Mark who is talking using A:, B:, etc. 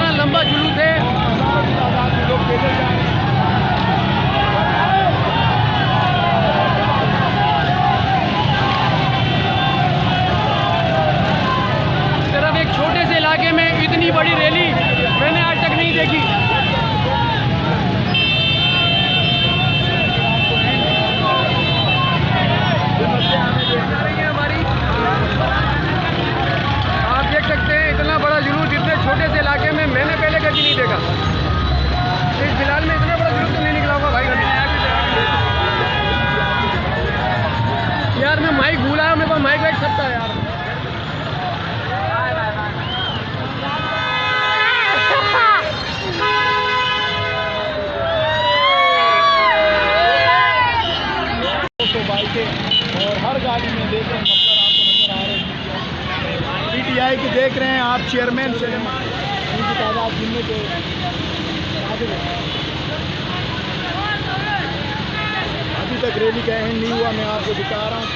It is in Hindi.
A: इतना लंबा जुलूस है।
B: लोग पैदल जा रहे हैं।
A: सिर्फ एक छोटे से इलाके में इतनी बड़ी रैली मैंने आज तक नहीं देखी। आप देख सकते हैं इतना बड़ा जुलूस इतने छोटे से इलाके में मैंने पहले कभी नहीं देखा। इस फिलहाल में इतना बड़ा जुलूस तो नहीं निकला होगा भाई कभी। यार मैं माइक भूला है, मेरे पास माइक रख सकता है यार।
B: तो बाइकें और हर गाड़ी में देख रहे हैं, मतलब आपको नजर आ रहे हैं पीटीआई की देख रहे हैं आप चेयरमैन से उनकी तादाद गिनने के अभी तक रैली का एंड नहीं हुआ। मैं आपको दिखा रहा हूँ।